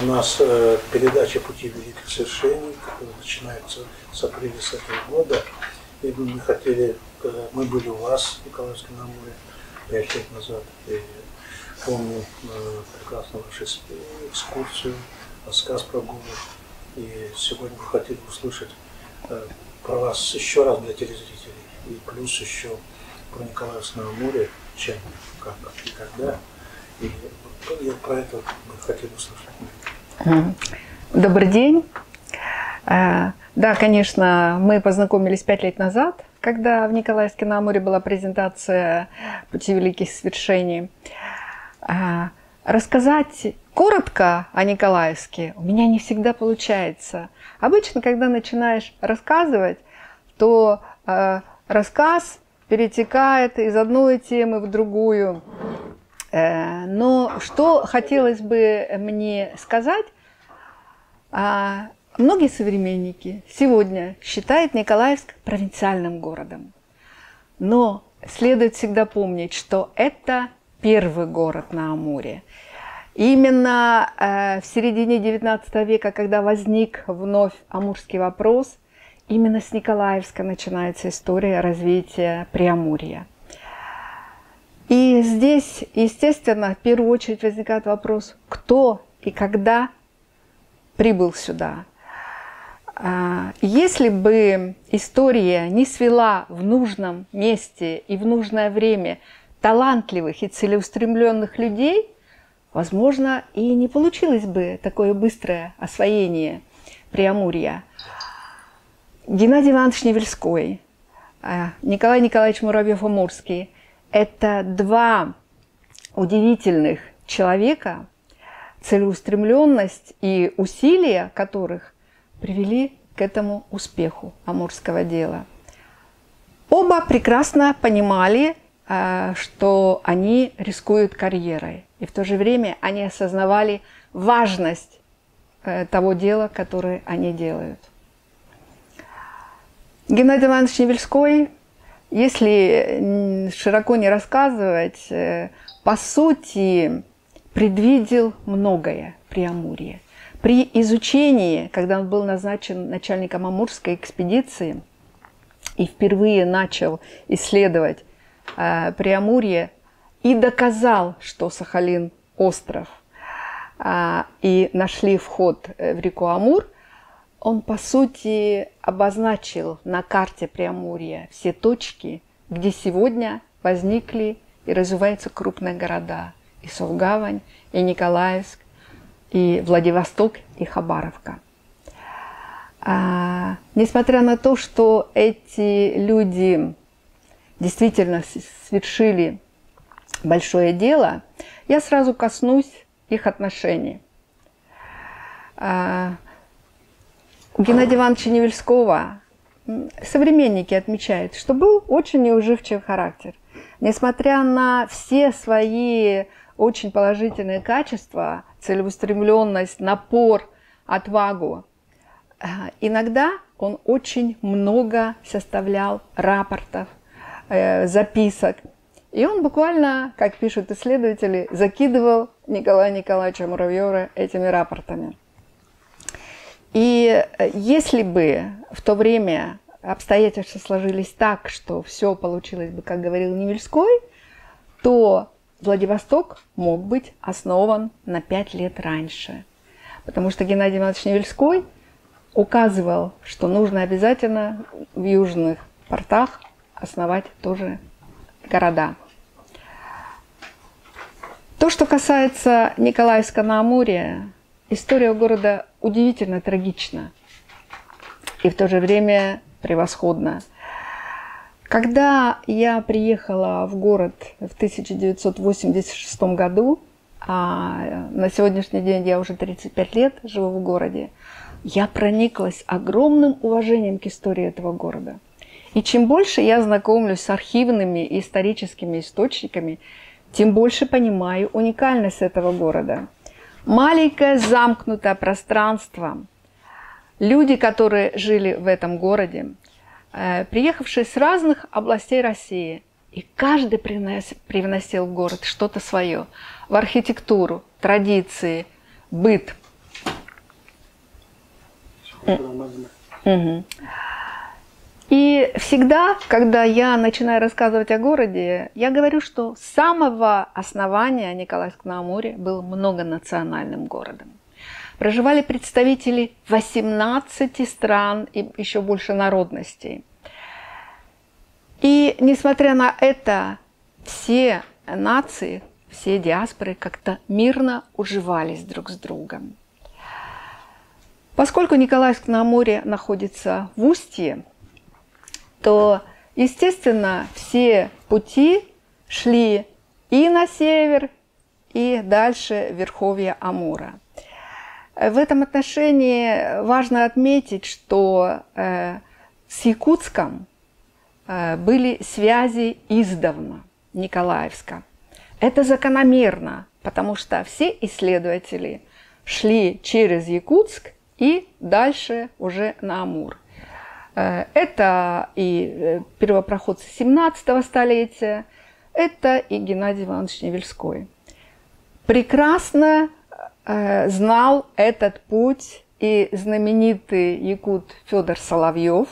У нас передача «Пути великих свершений», которая начинается с апреля с этого года. И мы хотели, мы были у вас, в Николаевском на Амуре, 5 лет назад. И помню прекрасно вашу экскурсию, рассказ про город. И сегодня мы хотели услышать про вас еще раз для телезрителей. И плюс еще про Николаевск на Амуре, чем, как и когда. И про это мы хотели услышать. Добрый день. Да, конечно, мы познакомились 5 лет назад, когда в Николаевске на Амуре была презентация «Пути великих свершений». Рассказать коротко о Николаевске у меня не всегда получается. Обычно, когда начинаешь рассказывать, то рассказ перетекает из одной темы в другую. Но что хотелось бы мне сказать, многие современники сегодня считают Николаевск провинциальным городом. Но следует всегда помнить, что это первый город на Амуре. Именно в середине XIX века, когда возник вновь амурский вопрос, именно с Николаевска начинается история развития Преамурья. И здесь, естественно, в первую очередь возникает вопрос, кто и когда прибыл сюда. Если бы история не свела в нужном месте и в нужное время талантливых и целеустремленных людей, возможно, и не получилось бы такое быстрое освоение Преамурья. Геннадий Иванович Невельской, Николай Николаевич Муравьев-Амурский – это два удивительных человека, целеустремленность и усилия которых привели к этому успеху амурского дела. Оба прекрасно понимали, что они рискуют карьерой, и в то же время они осознавали важность того дела, которое они делают. Геннадий Иванович Невельской, если широко не рассказывать, по сути, предвидел многое при Амуре. При изучении, когда он был назначен начальником амурской экспедиции и впервые начал исследовать Преамурье и доказал, что Сахалин – остров, и нашли вход в реку Амур, он, по сути, обозначил на карте Преамурья все точки, где сегодня возникли и развиваются крупные города. И Совгавань, и Николаевск, и Владивосток, и Хабаровка. Несмотря на то, что эти люди действительно совершили большое дело, я сразу коснусь их отношений. У Геннадия Ивановича Невельского современники отмечают, что был очень неуживчивый характер. Несмотря на все свои очень положительные качества, целеустремленность, напор, отвагу, иногда он очень много составлял рапортов, записок. И он буквально, как пишут исследователи, закидывал Николая Николаевича Муравьева этими рапортами. И если бы в то время обстоятельства сложились так, что все получилось бы, как говорил Невельской, то Владивосток мог быть основан на 5 лет раньше. Потому что Геннадий Иванович Невельской указывал, что нужно обязательно в южных портах основать тоже города. То, что касается Николаевска на Амуре, история города удивительно трагична и в то же время превосходна. Когда я приехала в город в 1986 году, а на сегодняшний день я уже 35 лет живу в городе, я прониклась огромным уважением к истории этого города. И чем больше я знакомлюсь с архивными и историческими источниками, тем больше понимаю уникальность этого города. Маленькое замкнутое пространство. Люди, которые жили в этом городе, приехавшие с разных областей России, и каждый привносил в город что-то свое. В архитектуру, традиции, быт. И всегда, когда я начинаю рассказывать о городе, я говорю, что с самого основания Николаевск на Амуре был многонациональным городом. Проживали представители 18 стран и еще больше народностей. И несмотря на это, все нации, все диаспоры как-то мирно уживались друг с другом. Поскольку Николаевск на Амуре находится в устье, то, естественно, все пути шли и на север, и дальше в верховье Амура. В этом отношении важно отметить, что с Якутском были связи издавна Николаевска. Это закономерно, потому что все исследователи шли через Якутск и дальше уже на Амур. Это и первопроходцы 17 столетия, это и Геннадий Иванович Невельской. Прекрасно знал этот путь и знаменитый якут Федор Соловьев,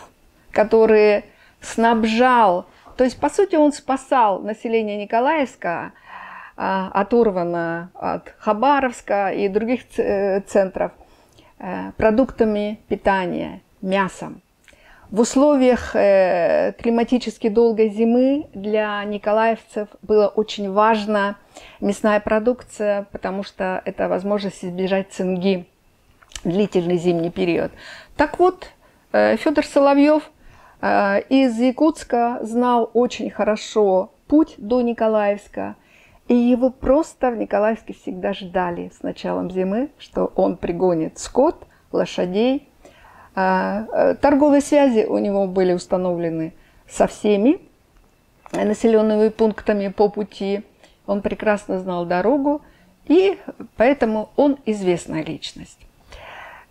который снабжал, то есть, по сути, он спасал население Николаевска, оторвано от Хабаровска и других центров, продуктами питания, мясом. В условиях климатически долгой зимы для николаевцев было очень важна мясная продукция, потому что это возможность избежать цинги в длительный зимний период. Так вот, Федор Соловьев из Якутска знал очень хорошо путь до Николаевска, и его просто в Николаевске всегда ждали с началом зимы, что он пригонит скот, лошадей. Торговые связи у него были установлены со всеми населенными пунктами по пути. Он прекрасно знал дорогу, и поэтому он известная личность.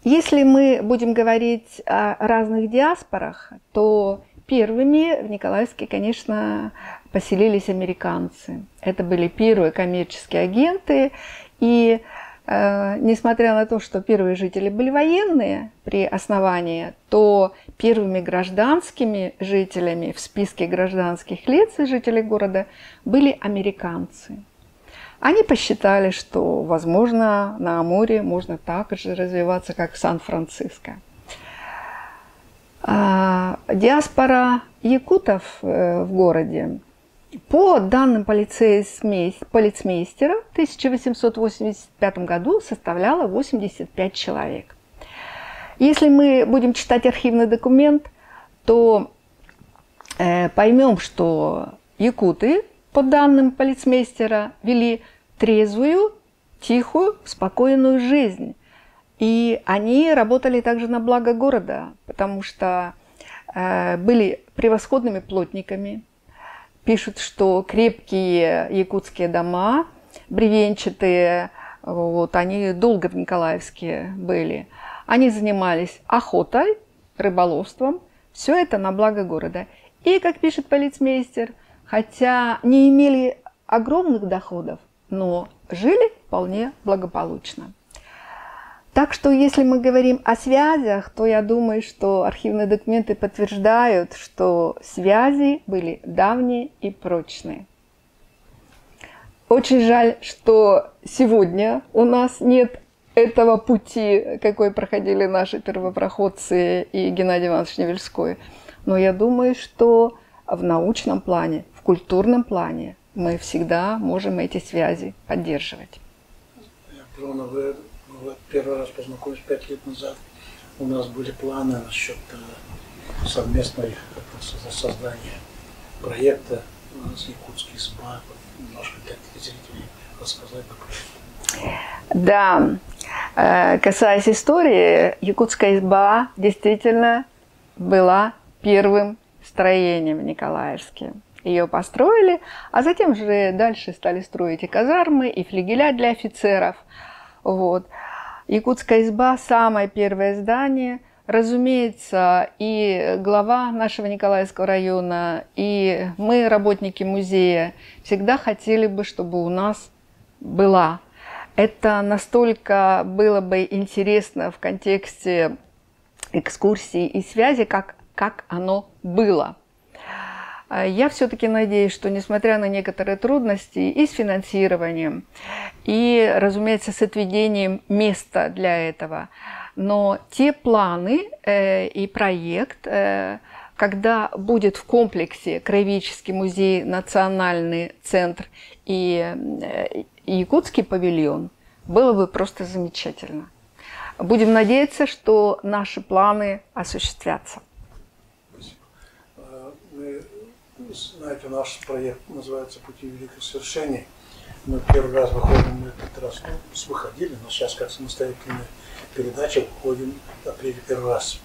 Если мы будем говорить о разных диаспорах, то первыми в Николаевске, конечно, поселились американцы. Это были первые коммерческие агенты, и несмотря на то, что первые жители были военные при основании, то первыми гражданскими жителями в списке гражданских лиц и жителей города были американцы. Они посчитали, что, возможно, на Амуре можно так же развиваться, как в Сан-Франциско. Диаспора якутов в городе, по данным полицмейстера, в 1885 году составляла 85 человек. Если мы будем читать архивный документ, то поймем, что якуты, по данным полицмейстера, вели трезвую, тихую, спокойную жизнь. И они работали также на благо города, потому что были превосходными плотниками. Пишут, что крепкие якутские дома, бревенчатые, вот, они долго в Николаевске были. Они занимались охотой, рыболовством, все это на благо города. И, как пишет полицмейстер, хотя не имели огромных доходов, но жили вполне благополучно. Так что, если мы говорим о связях, то я думаю, что архивные документы подтверждают, что связи были давние и прочные. Очень жаль, что сегодня у нас нет этого пути, какой проходили наши первопроходцы и Геннадий Иванович Невельской. Но я думаю, что в научном плане, в культурном плане мы всегда можем эти связи поддерживать. Вы первый раз познакомились 5 лет назад. У нас были планы насчет совместной создания проекта с Якутской СБА. Немножко для зрителей рассказать. Да, касаясь истории, Якутская изба действительно была первым строением в Николаевске. Ее построили, а затем же дальше стали строить и казармы, и флигеля для офицеров. Вот. Якутская изба – самое первое здание. Разумеется, и глава нашего Николаевского района, и мы, работники музея, всегда хотели бы, чтобы у нас была. Это настолько было бы интересно в контексте экскурсии и связи, как оно было. Я все-таки надеюсь, что несмотря на некоторые трудности и с финансированием, и, разумеется, с отведением места для этого, но те планы и проект, когда будет в комплексе Краеведческий музей, Национальный центр и Якутский павильон, было бы просто замечательно. Будем надеяться, что наши планы осуществятся. Знаете, наш проект называется «Пути великих свершений». Мы первый раз выходим, мы этот раз выходили, но сейчас как самостоятельная передача выходим в апреле первый раз.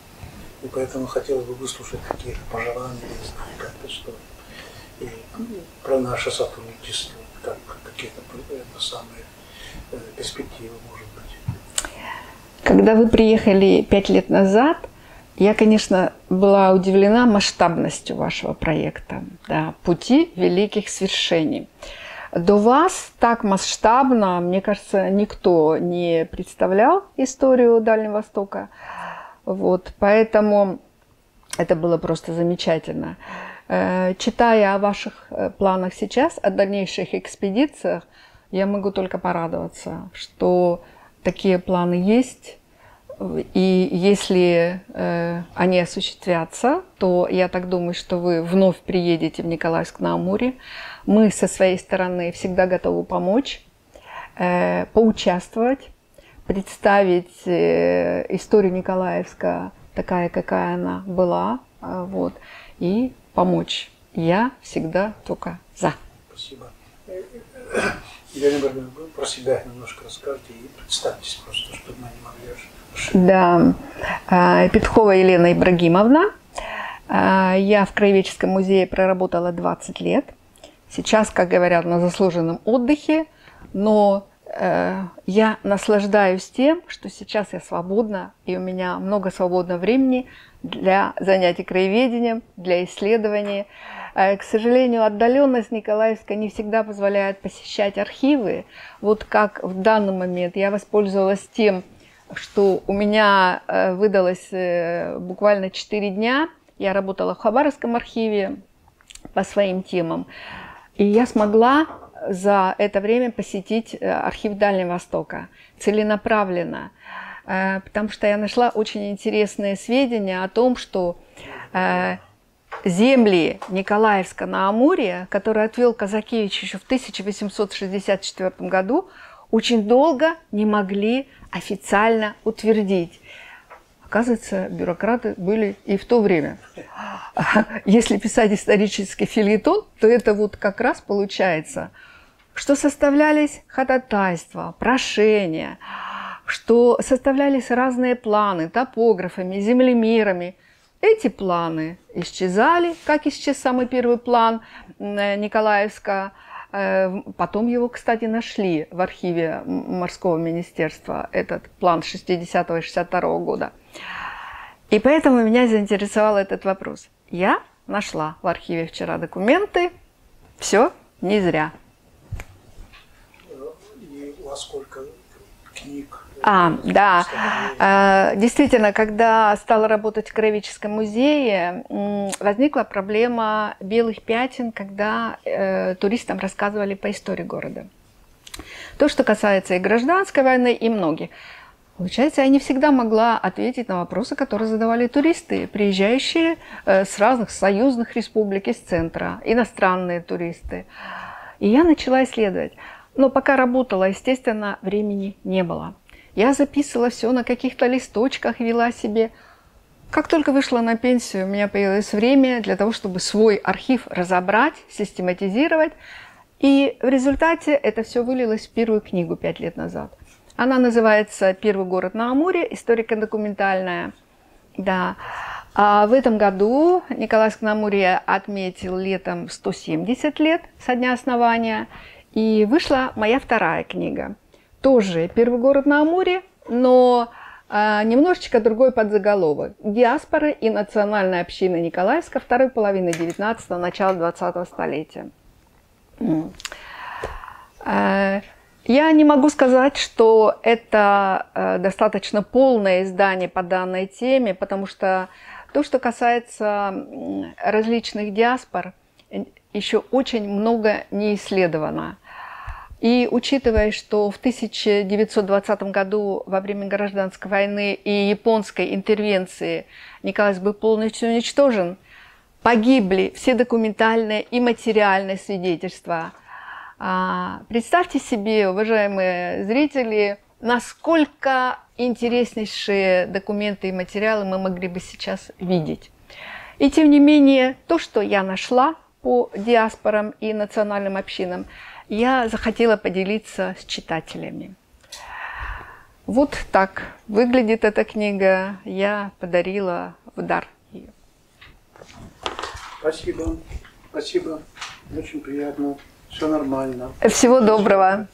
И поэтому хотелось бы выслушать какие-то пожелания, не знаю, как-то что. И про наше сотрудничество, как какие-то самые перспективы, может быть. Когда вы приехали 5 лет назад, я, конечно, была удивлена масштабностью вашего проекта, да, «Пути великих свершений». До вас так масштабно, мне кажется, никто не представлял историю Дальнего Востока. Вот, поэтому это было просто замечательно. Читая о ваших планах сейчас, о дальнейших экспедициях, я могу только порадоваться, что такие планы есть. И если они осуществятся, то я так думаю, что вы вновь приедете в Николаевск-на-Амуре. Мы со своей стороны всегда готовы помочь, поучаствовать, представить историю Николаевска такая, какая она была, вот, и помочь. Я всегда только за. Спасибо. Елена Ибрагимовна, вы про себя немножко расскажете и представьтесь просто, чтобы мы не могли ошибиться. Да, Петхова Елена Ибрагимовна. Я в Краеведческом музее проработала 20 лет. Сейчас, как говорят, на заслуженном отдыхе, но я наслаждаюсь тем, что сейчас я свободна, и у меня много свободного времени для занятий краеведением, для исследований. К сожалению, отдаленность Николаевска не всегда позволяет посещать архивы. Вот как в данный момент я воспользовалась тем, что у меня выдалось буквально 4 дня. Я работала в Хабаровском архиве по своим темам. И я смогла за это время посетить архив Дальнего Востока целенаправленно. Потому что я нашла очень интересные сведения о том, что земли Николаевска на Амуре, которые отвел Казакевич еще в 1864 году, очень долго не могли официально утвердить. Оказывается, бюрократы были и в то время. Если писать исторический фельетон, то это вот как раз получается, что составлялись ходатайства, прошения, что составлялись разные планы топографами, землемерами. Эти планы исчезали, как исчез самый первый план Николаевска. Потом его, кстати, нашли в архиве морского министерства, этот план 60-го и 62-го года. И поэтому меня заинтересовал этот вопрос. Я нашла в архиве вчера документы, все не зря. И у вас сколько книг? Да. Действительно, когда стала работать в Краеведческом музее, возникла проблема белых пятен, когда туристам рассказывали по истории города. То, что касается и гражданской войны, и многих. Получается, я не всегда могла ответить на вопросы, которые задавали туристы, приезжающие с разных союзных республик из центра, иностранные туристы. И я начала исследовать. Но пока работала, естественно, времени не было. Я записывала все на каких-то листочках, вела себе. Как только вышла на пенсию, у меня появилось время для того, чтобы свой архив разобрать, систематизировать. И в результате это все вылилось в первую книгу 5 лет назад. Она называется «Первый город на Амуре. Историко-документальная». Да. А в этом году Николаевск-на-Амуре отметил летом 170 лет со дня основания. И вышла моя вторая книга. Тоже «Первый город на Амуре», но немножечко другой подзаголовок. «Диаспора и национальная община Николаевска второй половины 19-го, начала 20-го столетия». Я не могу сказать, что это достаточно полное издание по данной теме, потому что то, что касается различных диаспор, еще очень много не исследовано. И учитывая, что в 1920 году во время гражданской войны и японской интервенции Николаевск был полностью уничтожен, погибли все документальные и материальные свидетельства. Представьте себе, уважаемые зрители, насколько интереснейшие документы и материалы мы могли бы сейчас видеть. И тем не менее, то, что я нашла по диаспорам и национальным общинам, я захотела поделиться с читателями. Вот так выглядит эта книга. Я подарила в дар ее. Спасибо. Спасибо. Очень приятно. Все нормально. Всего доброго.